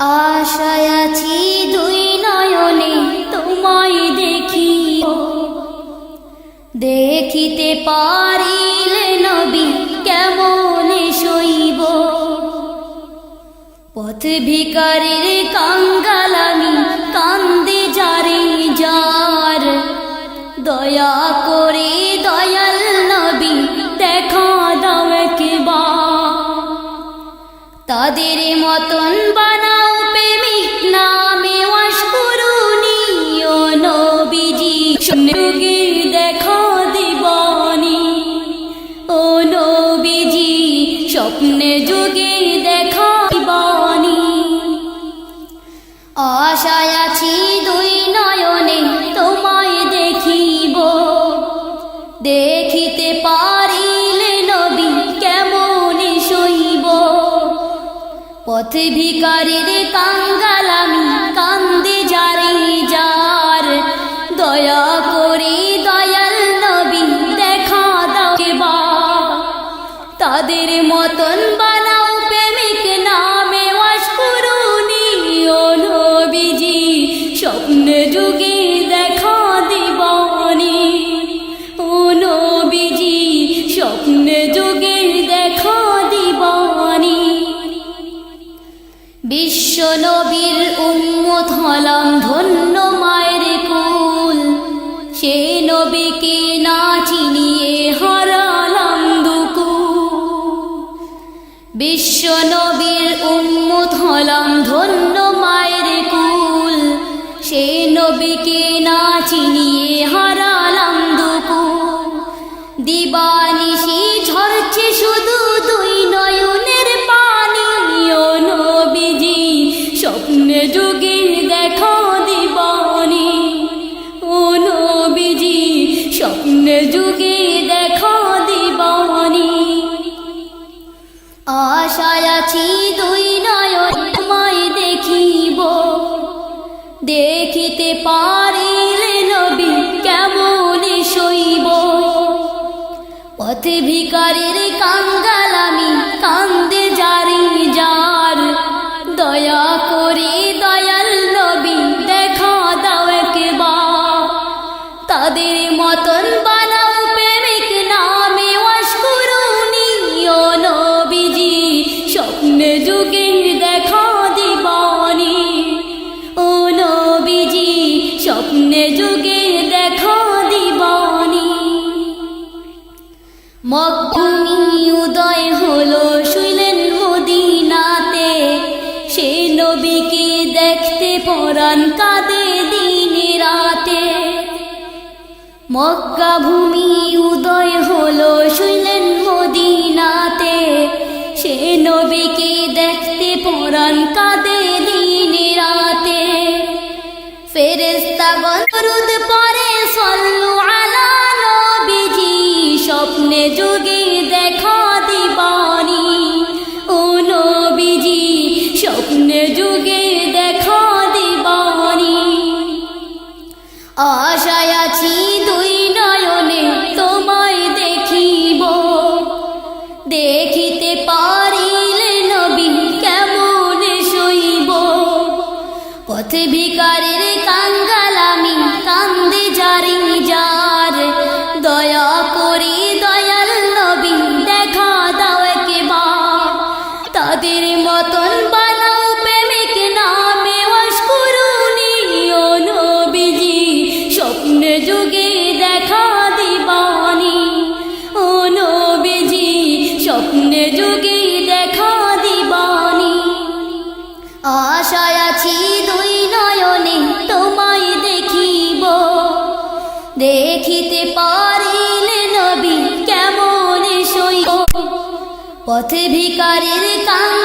আশায় আছি দুই নয়নে তোমায় দেখিব, দেখিতে পারিলে নবী কেমনে সইব। পথ ভিখারির কাঙ্গাল আমি, কান্দে যারে যার, দয়া করে দয়াল নবী দেখা দাও একবার। তাদের মতন বানাও প্রেমিক নামে ওয়াস করুনি, ও নবীজি যুগে দেখা দিবানি। ও নবীজি স্বপ্নে যুগে দেখা দিবানি। আশায় আছি দুই নয়নে তোমায় দেখিব, দেখিতে পারিলে নবী কেমনে সইব। পথ ভিখারির কাঙ্গাল আমি, কান্দে যারে যার, দয়া করে দয়াল নবী দেখা দাও একবার। তাদের মতন বানাও প্রেমিক নামে ওয়াস করুনি, ও নবীজি স্বপ্নে যুগে দেখা দিবানি। ও নবীজি স্বপ্নে যুগে দেখা দিবানি। বিশ্ব নবীর উম্মত হলাম ধন্য মায়ের কুল, সে নবীকে না চিনিয়ে হারালাম দুকুল। বিশ্ব নবীর উম্মত হলাম ধন্য মায়ের কুল, সে নবীকে না চিনিয়ে হারালাম দুকুল। দিবানিশি ঝরছে শুধু দুই নয়নের পানি, ও নবীজি স্বপ্নে যুগে দেখা দিবানি। ও নবীজি স্বপ্নে যুগে দেখা দিবানি। আশায় আছি দুই নয়ন তোমায় দেখিব, দেখিতে পারিলে নবী কেমনে সইব। পথ ভিখারির কাঙ্গাল আমি, কান্দে যারে যার, দয়া করে দয়াল নবী দেখা দাও একবার। তাদের মতন বানাও প্রেমিক নামে ওয়াস করুনি, ও নবীজি স্বপ্নে যুগে দেখা দিবানি। ও নবীজি স্বপ্নে যুগে দেখা দিবানি। মক্কায় উদয় হলো শুইলেন মদিনাতে, সে নবীকে দেখতে পরাণ কাঁদে দিন রাতে। মক্কা ভূমি উদয় হলো শুইলেন মদিনাতে, সে নবীকে দেখতে পরাণ কাঁদে দিন রাতে। ফেরেশতাগণ দরুদ পড়ে সাল্লু আলা নবীজি, স্বপ্নে যুগে দেখা দিবানি। ও নবীজি স্বপ্নে যুগে দেখা দিবানি। আশায় আছি দুই নয়নে তোমায় দেখিব, দেখিতে পারিলে নবী কেমনে সইব। পথ ভিখারির কাঙ্গাল আমি, কান্দে যারে যার, দয়া করে দয়াল নবী দেখা দাও একবার। তাদের মতন বানাও প্রেমিক নামে ওয়াস করুনি, ও নবীজি স্বপ্নে যুগে দেখা দিবানি। ও নবীজি স্বপ্নে যুগে দেখা দিবানি। আশায় আছি দুই নয়নে তোমায় দেখিব, দেখিতে পারিলে নবী কেমনে সইব। পথ ভিখারির কাঙ্গাল